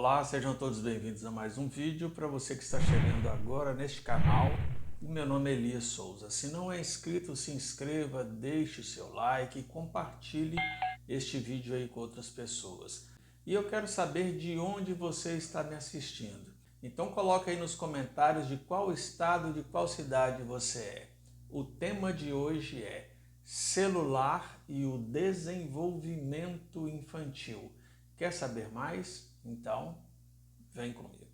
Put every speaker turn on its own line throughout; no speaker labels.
Olá, sejam todos bem-vindos a mais um vídeo. Para você que está chegando agora neste canal, o meu nome é Elias Souza. Se não é inscrito, se inscreva, deixe o seu like e compartilhe este vídeo aí com outras pessoas. E eu quero saber de onde você está me assistindo. Então coloca aí nos comentários de qual estado, de qual cidade você é. O tema de hoje é celular e o desenvolvimento infantil. Quer saber mais? Então, vem comigo.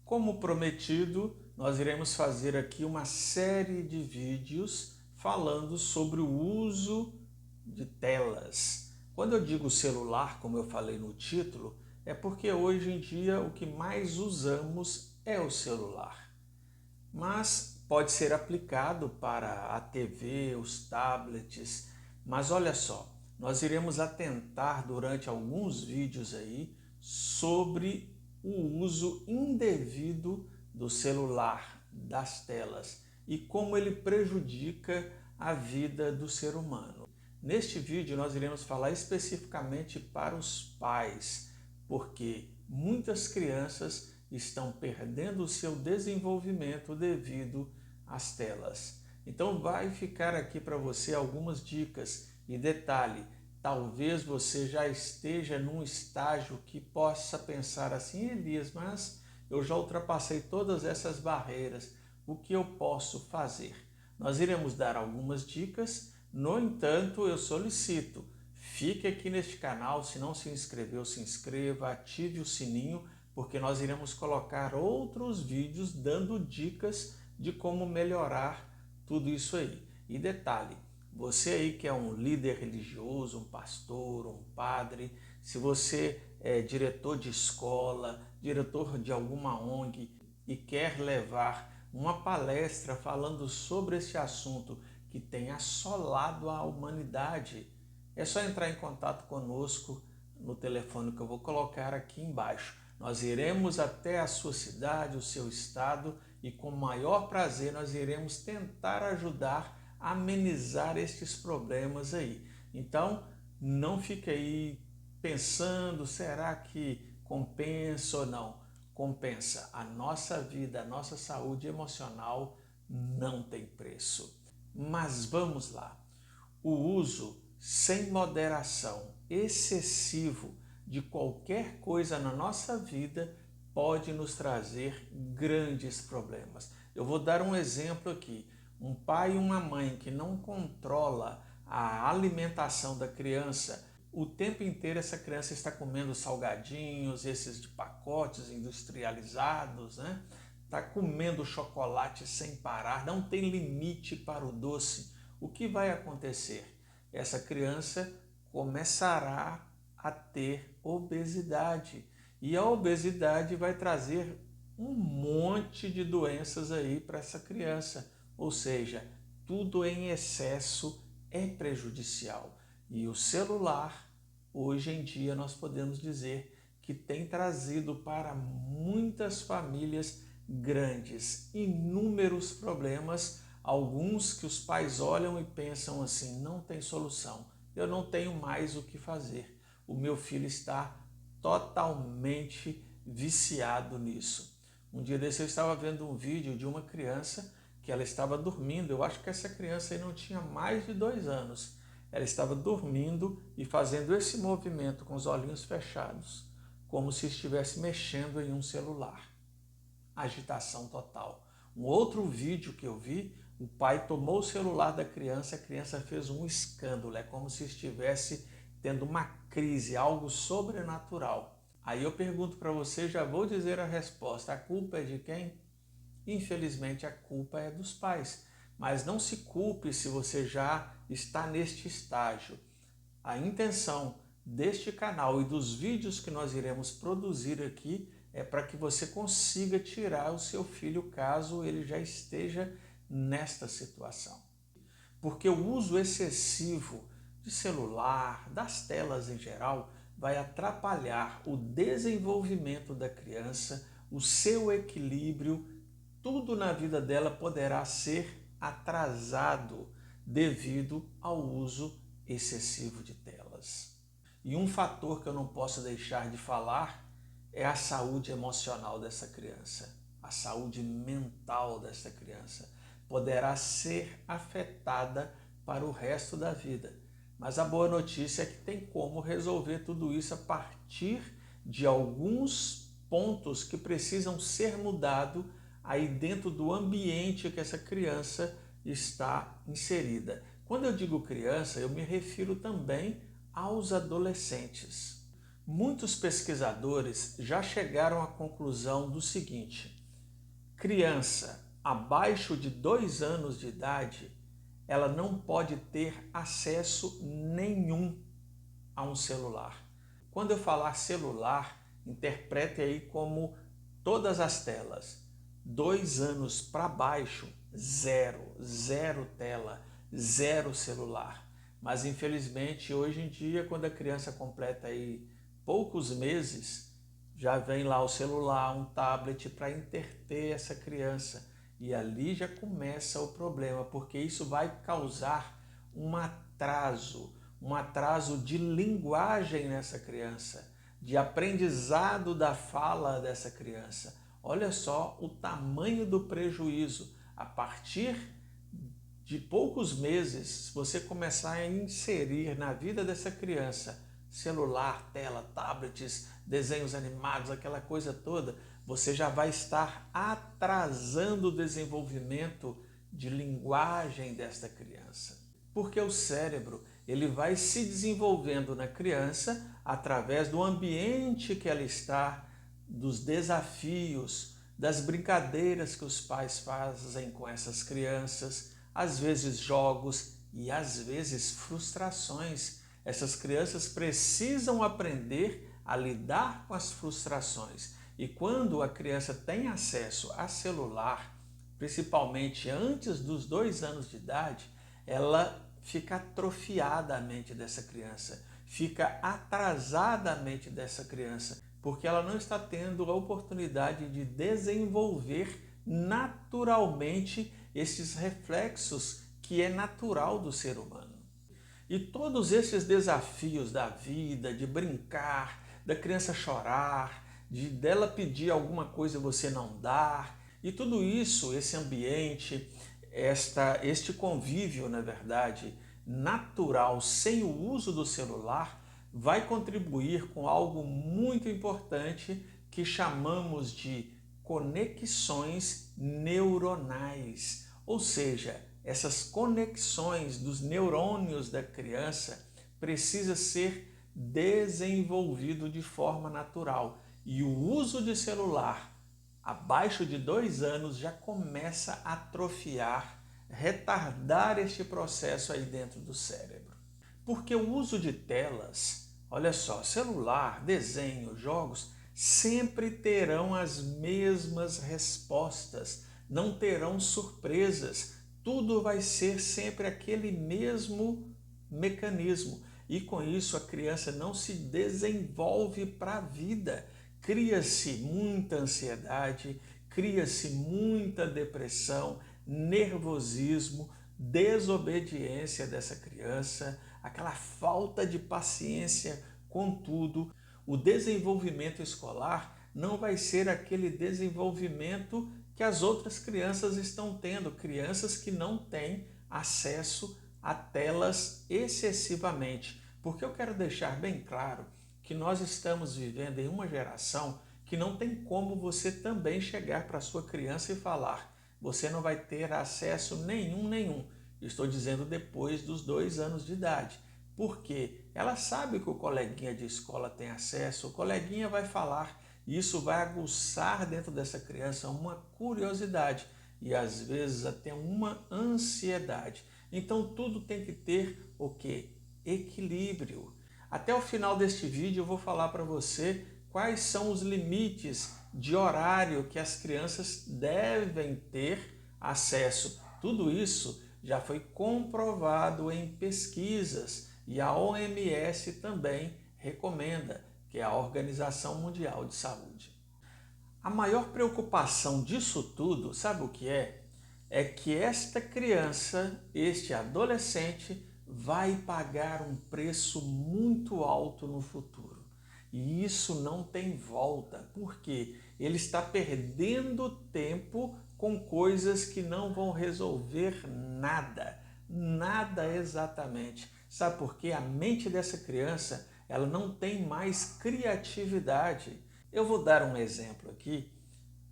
Como prometido, nós iremos fazer aqui uma série de vídeos falando sobre o uso de telas. Quando eu digo celular, como eu falei no título, é porque hoje em dia o que mais usamos é o celular. Mas pode ser aplicado para a TV, os tablets. Mas olha só, nós iremos atentar durante alguns vídeos aí sobre o uso indevido do celular, das telas e como ele prejudica a vida do ser humano. Neste vídeo nós iremos falar especificamente para os pais, porque muitas crianças estão perdendo o seu desenvolvimento devido às telas. Então vai ficar aqui para você algumas dicas e detalhe, talvez você já esteja num estágio que possa pensar assim, Elias, mas eu já ultrapassei todas essas barreiras, o que eu posso fazer? Nós iremos dar algumas dicas, no entanto eu solicito, fique aqui neste canal, se não se inscreveu, se inscreva, ative o sininho, porque nós iremos colocar outros vídeos dando dicas de como melhorar tudo isso aí. E detalhe, você aí que é um líder religioso, um pastor, um padre, se você é diretor de escola, diretor de alguma ONG e quer levar uma palestra falando sobre esse assunto que tem assolado a humanidade, é só entrar em contato conosco no telefone que eu vou colocar aqui embaixo. Nós iremos até a sua cidade, o seu estado e com maior prazer nós iremos tentar ajudar a amenizar estes problemas aí. Então, não fique aí pensando, será que compensa ou não? Compensa. A nossa vida, a nossa saúde emocional não tem preço. Mas vamos lá. O uso sem moderação, excessivo de qualquer coisa na nossa vida pode nos trazer grandes problemas. Eu vou dar um exemplo aqui. Um pai e uma mãe que não controla a alimentação da criança, o tempo inteiro essa criança está comendo salgadinhos, esses de pacotes industrializados, né? Está comendo chocolate sem parar, não tem limite para o doce. O que vai acontecer? Essa criança começará a ter obesidade. E a obesidade vai trazer um monte de doenças aí para essa criança. Ou seja, tudo em excesso é prejudicial. E o celular, hoje em dia, nós podemos dizer que tem trazido para muitas famílias grandes, inúmeros problemas, alguns que os pais olham e pensam assim, não tem solução, eu não tenho mais o que fazer, o meu filho está totalmente viciado nisso. Um dia desse eu estava vendo um vídeo de uma criança que ela estava dormindo, eu acho que essa criança aí não tinha mais de 2 anos, ela estava dormindo e fazendo esse movimento com os olhinhos fechados, como se estivesse mexendo em um celular. Agitação total. Um outro vídeo que eu vi, o pai tomou o celular da criança, a criança fez um escândalo, é como se estivesse tendo uma crise, algo sobrenatural. Aí eu pergunto para você, já vou dizer a resposta, a culpa é de quem? Infelizmente a culpa é dos pais, mas não se culpe se você já está neste estágio. A intenção deste canal e dos vídeos que nós iremos produzir aqui é para que você consiga tirar o seu filho caso ele já esteja nesta situação. Porque o uso excessivo de celular, das telas em geral, vai atrapalhar o desenvolvimento da criança, o seu equilíbrio, tudo na vida dela poderá ser atrasado. devido ao uso excessivo de telas. E um fator que eu não posso deixar de falar é a saúde emocional dessa criança, a saúde mental dessa criança. Poderá ser afetada para o resto da vida. Mas a boa notícia é que tem como resolver tudo isso a partir de alguns pontos que precisam ser mudados aí dentro do ambiente que essa criança está inserida. Quando eu digo criança, eu me refiro também aos adolescentes. Muitos pesquisadores já chegaram à conclusão do seguinte: criança abaixo de 2 anos de idade, ela não pode ter acesso nenhum a um celular. Quando eu falar celular, interprete aí como todas as telas. 2 anos para baixo, zero tela, zero celular. Mas infelizmente hoje em dia, quando a criança completa aí poucos meses, já vem lá o celular, um tablet para entreter essa criança. E ali já começa o problema, porque isso vai causar um atraso de linguagem nessa criança, de aprendizado da fala dessa criança. Olha só o tamanho do prejuízo. A partir de poucos meses, se você começar a inserir na vida dessa criança celular, tela, tablets, desenhos animados, aquela coisa toda, você já vai estar atrasando o desenvolvimento de linguagem desta criança. Porque o cérebro, ele vai se desenvolvendo na criança através do ambiente que ela está, dos desafios, das brincadeiras que os pais fazem com essas crianças, às vezes jogos e às vezes frustrações. Essas crianças precisam aprender a lidar com as frustrações. E quando a criança tem acesso a celular, principalmente antes dos 2 anos de idade, ela fica atrofiada a mente dessa criança, fica atrasada a mente dessa criança, porque ela não está tendo a oportunidade de desenvolver naturalmente esses reflexos que é natural do ser humano. E todos esses desafios da vida, de brincar, da criança chorar, dela pedir alguma coisa e você não dar, e tudo isso, esse ambiente, este convívio, na verdade, natural, sem o uso do celular, vai contribuir com algo muito importante que chamamos de conexões neuronais, ou seja, essas conexões dos neurônios da criança precisa ser desenvolvido de forma natural. E o uso de celular abaixo de 2 anos já começa a atrofiar, retardar este processo aí dentro do cérebro. Porque o uso de telas, olha só, celular, desenho, jogos, sempre terão as mesmas respostas, não terão surpresas. Tudo vai ser sempre aquele mesmo mecanismo. E com isso a criança não se desenvolve para a vida. Cria-se muita ansiedade, cria-se muita depressão, nervosismo, desobediência dessa criança, aquela falta de paciência com tudo. O desenvolvimento escolar não vai ser aquele desenvolvimento que as outras crianças estão tendo, crianças que não têm acesso a telas excessivamente. Porque eu quero deixar bem claro que nós estamos vivendo em uma geração que não tem como você também chegar para a sua criança e falar: você não vai ter acesso nenhum. Estou dizendo depois dos 2 anos de idade. Porque ela sabe que o coleguinha de escola tem acesso, o coleguinha vai falar. E isso vai aguçar dentro dessa criança uma curiosidade e às vezes até uma ansiedade. Então tudo tem que ter o quê? Equilíbrio. Até o final deste vídeo eu vou falar para você quais são os limites de horário que as crianças devem ter acesso. Tudo isso já foi comprovado em pesquisas e a OMS também recomenda, que é a Organização Mundial de Saúde. A maior preocupação disso tudo, sabe o que é? é que esta criança, este adolescente, vai pagar um preço muito alto no futuro. E isso não tem volta, porque ele está perdendo tempo com coisas que não vão resolver nada. Nada exatamente. Sabe por quê? A mente dessa criança, ela não tem mais criatividade. Eu vou dar um exemplo aqui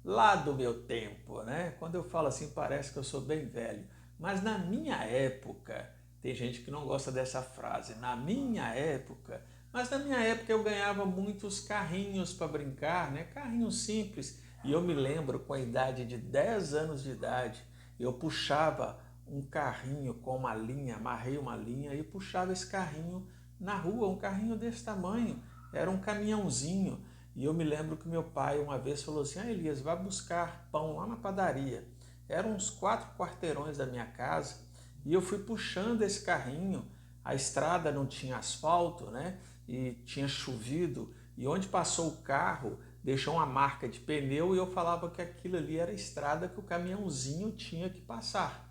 lá do meu tempo, né? Quando eu falo assim, parece que eu sou bem velho. Mas na minha época, tem gente que não gosta dessa frase, na minha época, mas na minha época eu ganhava muitos carrinhos para brincar, né? Carrinhos simples. E eu me lembro, com a idade de 10 anos de idade, eu puxava um carrinho com uma linha, amarrei uma linha e puxava esse carrinho na rua, um carrinho desse tamanho. Era um caminhãozinho. E eu me lembro que meu pai uma vez falou assim, Elias, vai buscar pão lá na padaria. Eram uns 4 quarteirões da minha casa e eu fui puxando esse carrinho. A estrada não tinha asfalto, né? E tinha chovido. E onde passou o carro, deixou uma marca de pneu e eu falava que aquilo ali era a estrada que o caminhãozinho tinha que passar.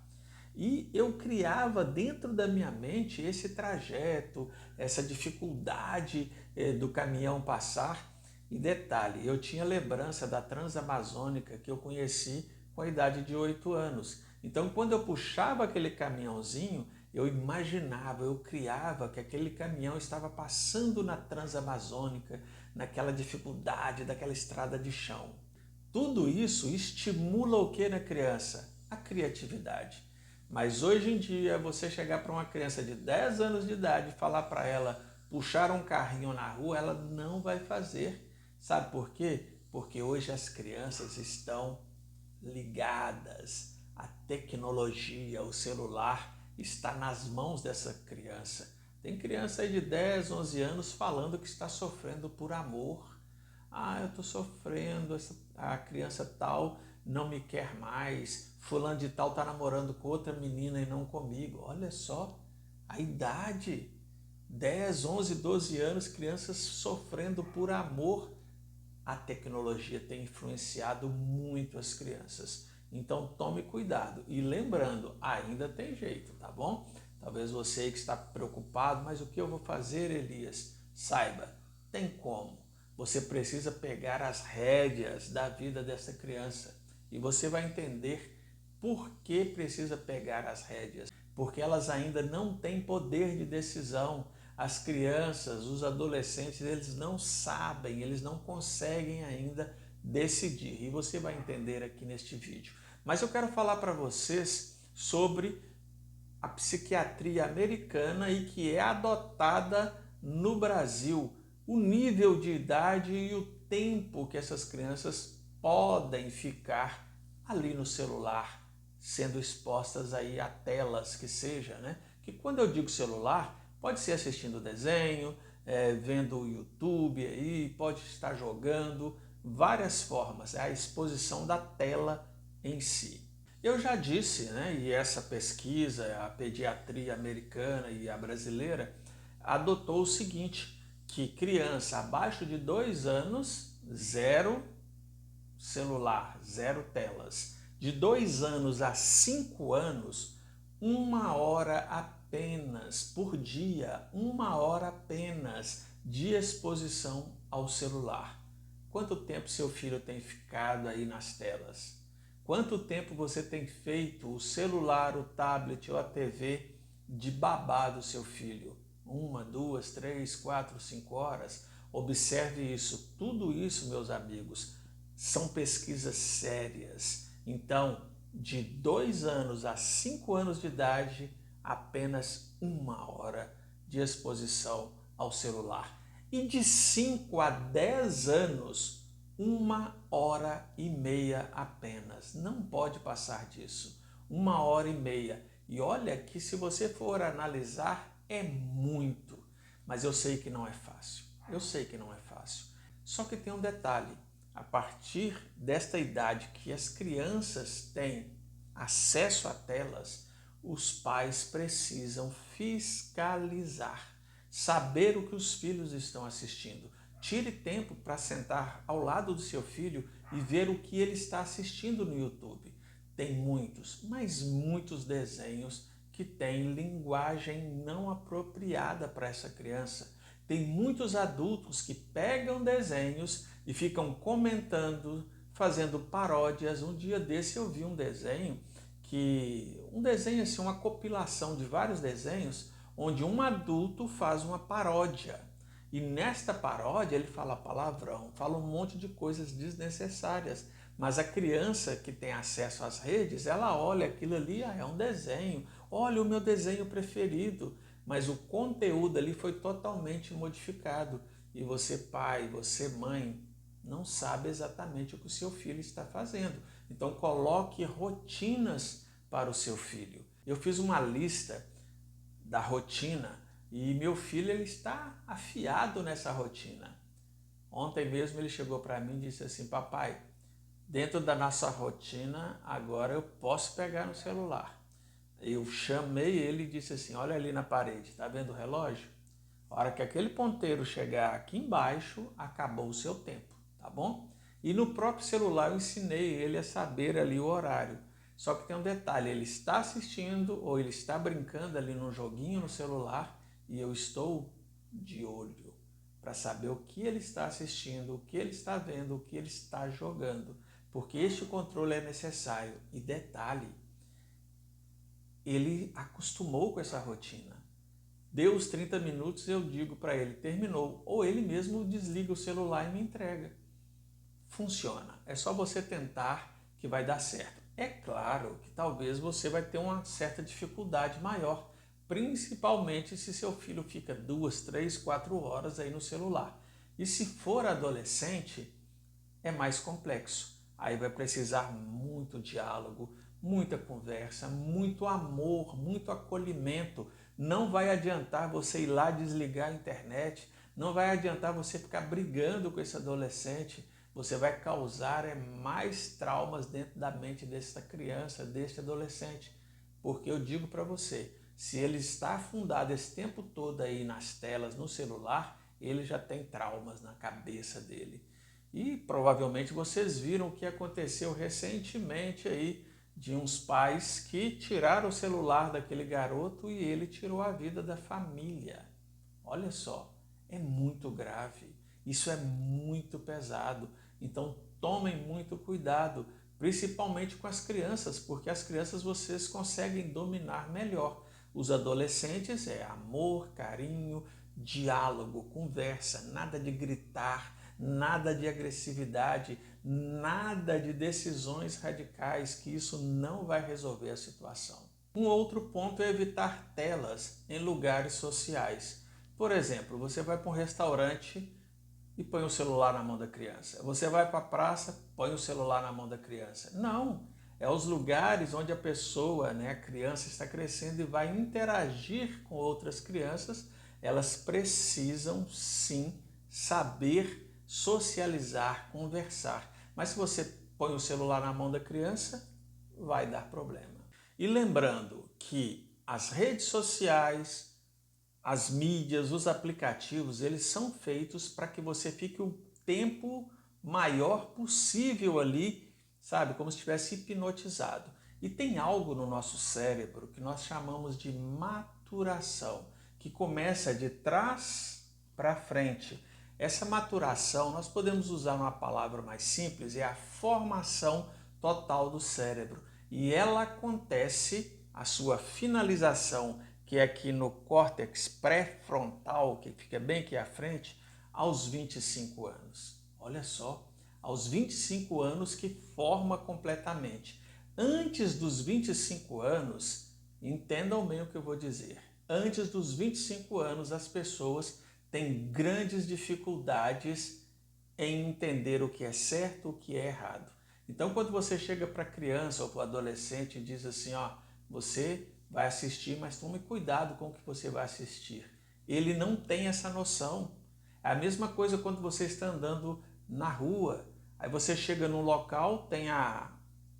E eu criava dentro da minha mente esse trajeto, essa dificuldade do caminhão passar. E detalhe, eu tinha lembrança da Transamazônica que eu conheci com a idade de 8 anos. Então, quando eu puxava aquele caminhãozinho, eu imaginava, eu criava que aquele caminhão estava passando na Transamazônica, naquela dificuldade daquela estrada de chão. Tudo isso estimula o que na criança? A criatividade. Mas hoje em dia, você chegar para uma criança de 10 anos de idade e falar para ela puxar um carrinho na rua, ela não vai fazer. Sabe por quê? Porque hoje as crianças estão ligadas. A tecnologia, o celular está nas mãos dessa criança. Tem criança aí de 10, 11 anos falando que está sofrendo por amor. Ah, eu estou sofrendo, a criança tal não me quer mais, fulano de tal está namorando com outra menina e não comigo. Olha só, a idade, 10, 11, 12 anos, crianças sofrendo por amor. A tecnologia tem influenciado muito as crianças. Então tome cuidado. E lembrando, ainda tem jeito, tá bom? Talvez você que está preocupado, mas o que eu vou fazer, Elias? Saiba, tem como. Você precisa pegar as rédeas da vida dessa criança e você vai entender por que precisa pegar as rédeas. Porque elas ainda não têm poder de decisão. As crianças, os adolescentes, eles não sabem, eles não conseguem ainda decidir. E você vai entender aqui neste vídeo. Mas eu quero falar para vocês sobre a psiquiatria americana e que é adotada no Brasil. O nível de idade e o tempo que essas crianças podem ficar ali no celular, sendo expostas aí a telas que seja, né? Que quando eu digo celular, pode ser assistindo desenho, vendo o YouTube aí, pode estar jogando, várias formas, é a exposição da tela em si. Eu já disse, né, e essa pesquisa, a pediatria americana e a brasileira, adotou o seguinte, que criança abaixo de 2 anos, zero celular, zero telas. De 2 anos a 5 anos, 1 hora apenas por dia, 1 hora apenas de exposição ao celular. Quanto tempo seu filho tem ficado aí nas telas? Quanto tempo você tem feito o celular, o tablet ou a TV de babá do seu filho? 1, 2, 3, 4, 5 horas? Observe isso. Tudo isso, meus amigos, são pesquisas sérias. Então, de 2 anos a 5 anos de idade, apenas 1 hora de exposição ao celular. E de 5 a 10 anos, 1 hora e meia apenas. Não pode passar disso. 1 hora e meia. E olha que se você for analisar, é muito. Mas eu sei que não é fácil. Eu sei que não é fácil. Só que tem um detalhe. A partir desta idade que as crianças têm acesso a telas, os pais precisam fiscalizar, saber o que os filhos estão assistindo. Tire tempo para sentar ao lado do seu filho e ver o que ele está assistindo no YouTube. Tem muitos, mas muitos desenhos que têm linguagem não apropriada para essa criança. Tem muitos adultos que pegam desenhos e ficam comentando, fazendo paródias. Um dia desse eu vi um desenho assim, uma compilação de vários desenhos, onde um adulto faz uma paródia. E nesta paródia ele fala palavrão, fala um monte de coisas desnecessárias. Mas a criança que tem acesso às redes, ela olha aquilo ali, é um desenho, olha o meu desenho preferido. Mas o conteúdo ali foi totalmente modificado. E você, pai, você, mãe, não sabe exatamente o que o seu filho está fazendo. Então coloque rotinas para o seu filho. Eu fiz uma lista da rotina e meu filho ele está afiado nessa rotina. Ontem mesmo ele chegou para mim e disse assim: papai, dentro da nossa rotina agora eu posso pegar no celular. Eu chamei ele e disse assim: olha ali na parede, está vendo o relógio? A hora que aquele ponteiro chegar aqui embaixo, acabou o seu tempo, tá bom? E no próprio celular eu ensinei ele a saber ali o horário. Só que tem um detalhe, ele está assistindo ou ele está brincando ali num joguinho no celular e eu estou de olho para saber o que ele está assistindo, o que ele está vendo, o que ele está jogando, porque este controle é necessário. E detalhe, ele acostumou com essa rotina. Deu os 30 minutos, eu digo para ele, terminou. Ou ele mesmo desliga o celular e me entrega. Funciona. É só você tentar que vai dar certo. É claro que talvez você vai ter uma certa dificuldade maior, principalmente se seu filho fica 2, 3, 4 horas aí no celular. E se for adolescente, é mais complexo. Aí vai precisar muito diálogo, muita conversa, muito amor, muito acolhimento. Não vai adiantar você ir lá desligar a internet, não vai adiantar você ficar brigando com esse adolescente. Você vai causar mais traumas dentro da mente dessa criança, deste adolescente. Porque eu digo para você, se ele está afundado esse tempo todo aí nas telas, no celular, ele já tem traumas na cabeça dele. E provavelmente vocês viram o que aconteceu recentemente aí de uns pais que tiraram o celular daquele garoto e ele tirou a vida da família. Olha só, é muito grave, isso é muito pesado. Então tomem muito cuidado, principalmente com as crianças, porque as crianças vocês conseguem dominar melhor. Os adolescentes é amor, carinho, diálogo, conversa, nada de gritar, nada de agressividade, nada de decisões radicais, que isso não vai resolver a situação. Um outro ponto é evitar telas em lugares sociais. Por exemplo, você vai para um restaurante e põe o celular na mão da criança. Você vai para a praça, põe o celular na mão da criança. Não, é os lugares onde a pessoa, a criança está crescendo e vai interagir com outras crianças. Elas precisam sim saber socializar, conversar. Mas se você põe o celular na mão da criança, vai dar problema. E lembrando que as redes sociais, as mídias, os aplicativos, eles são feitos para que você fique o tempo maior possível ali, sabe? Como se estivesse hipnotizado. E tem algo no nosso cérebro que nós chamamos de maturação, que começa de trás para frente. Essa maturação, nós podemos usar uma palavra mais simples, é a formação total do cérebro. E ela acontece, a sua finalização, que é aqui no córtex pré-frontal, que fica bem aqui à frente, aos 25 anos. Olha só, aos 25 anos que forma completamente. Antes dos 25 anos, entendam bem o que eu vou dizer, antes dos 25 anos as pessoas têm grandes dificuldades em entender o que é certo, o que é errado. Então, quando você chega para a criança ou para o adolescente e diz assim, você vai assistir, mas tome cuidado com o que você vai assistir. Ele não tem essa noção. É a mesma coisa quando você está andando na rua. Aí você chega num local, tem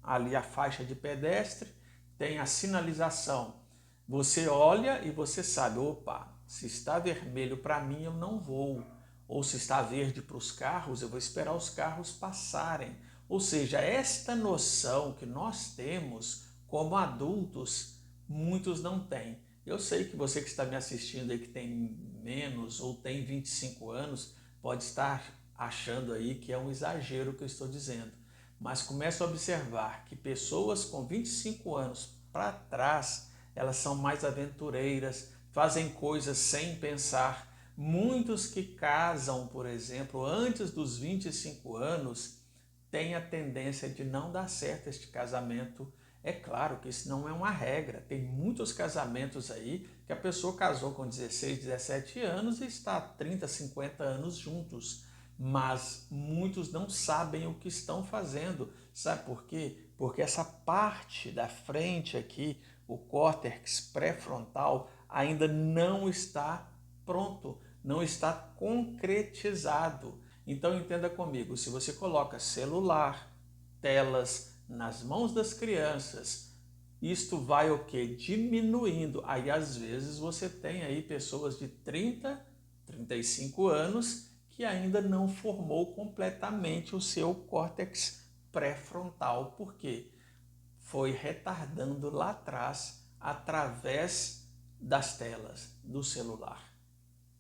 ali a faixa de pedestre, tem a sinalização. Você olha e você sabe, opa, se está vermelho para mim eu não vou. Ou se está verde para os carros, eu vou esperar os carros passarem. Ou seja, esta noção que nós temos como adultos, muitos não têm. Eu sei que você que está me assistindo aí, que tem menos ou tem 25 anos, pode estar achando aí que é um exagero o que eu estou dizendo. Mas comece a observar que pessoas com 25 anos para trás, elas são mais aventureiras, fazem coisas sem pensar. Muitos que casam, por exemplo, antes dos 25 anos, têm a tendência de não dar certo este casamento. É claro que isso não é uma regra. Tem muitos casamentos aí que a pessoa casou com 16, 17 anos e está há 30, 50 anos juntos. Mas muitos não sabem o que estão fazendo. Sabe por quê? Porque essa parte da frente aqui, o córtex pré-frontal, ainda não está pronto, não está concretizado. Então entenda comigo, se você coloca celular, telas nas mãos das crianças, isto vai o quê? Diminuindo. Aí às vezes você tem aí pessoas de 30, 35 anos que ainda não formou completamente o seu córtex pré-frontal. Por quê? Foi retardando lá atrás através das telas do celular.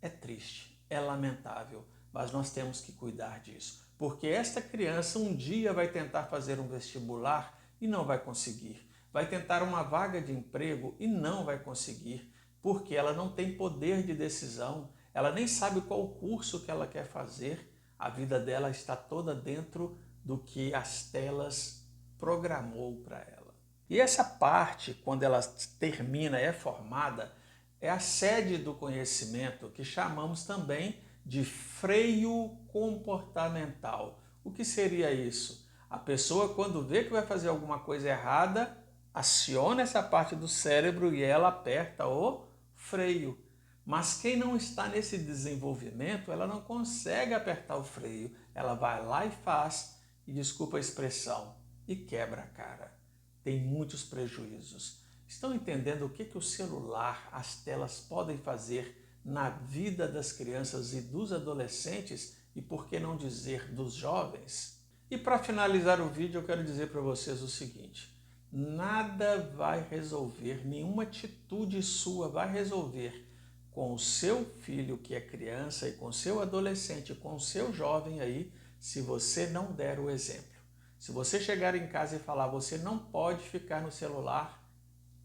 É triste, é lamentável, mas nós temos que cuidar disso, porque esta criança um dia vai tentar fazer um vestibular e não vai conseguir, vai tentar uma vaga de emprego e não vai conseguir, porque ela não tem poder de decisão, ela nem sabe qual curso que ela quer fazer, a vida dela está toda dentro do que as telas programou para ela. E essa parte, quando ela termina, é formada, é a sede do conhecimento que chamamos também de freio comportamental. O que seria isso? A pessoa, quando vê que vai fazer alguma coisa errada, aciona essa parte do cérebro e ela aperta o freio. Mas quem não está nesse desenvolvimento, ela não consegue apertar o freio. Ela vai lá e faz, e desculpa a expressão, e quebra a cara. Tem muitos prejuízos. Estão entendendo o que o celular, as telas podem fazer na vida das crianças e dos adolescentes e, por que não dizer, dos jovens? E para finalizar o vídeo, eu quero dizer para vocês o seguinte: nada vai resolver, nenhuma atitude sua vai resolver com o seu filho que é criança e com o seu adolescente, com o seu jovem aí, se você não der o exemplo. Se você chegar em casa e falar, você não pode ficar no celular,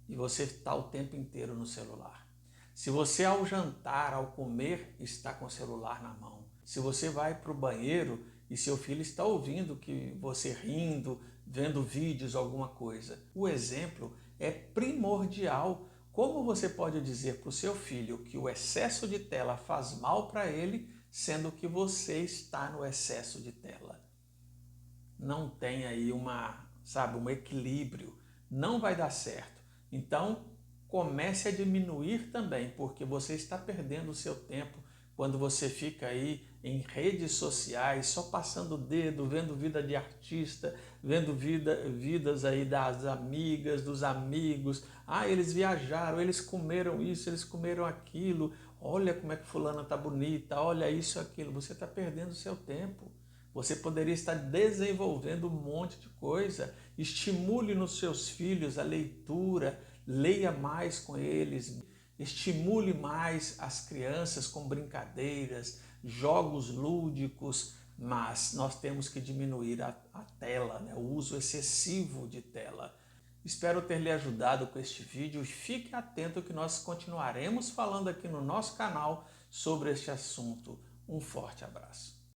e você está o tempo inteiro no celular. Se você ao jantar, ao comer, está com o celular na mão. Se você vai para o banheiro e seu filho está ouvindo que você rindo, vendo vídeos, alguma coisa. O exemplo é primordial. Como você pode dizer para o seu filho que o excesso de tela faz mal para ele, sendo que você está no excesso de tela? Não tem aí um equilíbrio. Não vai dar certo. Então, comece a diminuir também, porque você está perdendo o seu tempo quando você fica aí em redes sociais, só passando o dedo, vendo vida de artista, vendo vidas aí das amigas, dos amigos. Ah, eles viajaram, eles comeram isso, eles comeram aquilo. Olha como é que fulana tá bonita, olha isso, aquilo. Você está perdendo o seu tempo. Você poderia estar desenvolvendo um monte de coisa. Estimule nos seus filhos a leitura, leia mais com eles, estimule mais as crianças com brincadeiras, jogos lúdicos, mas nós temos que diminuir a tela, né? O uso excessivo de tela. Espero ter lhe ajudado com este vídeo e fique atento que nós continuaremos falando aqui no nosso canal sobre este assunto. Um forte abraço.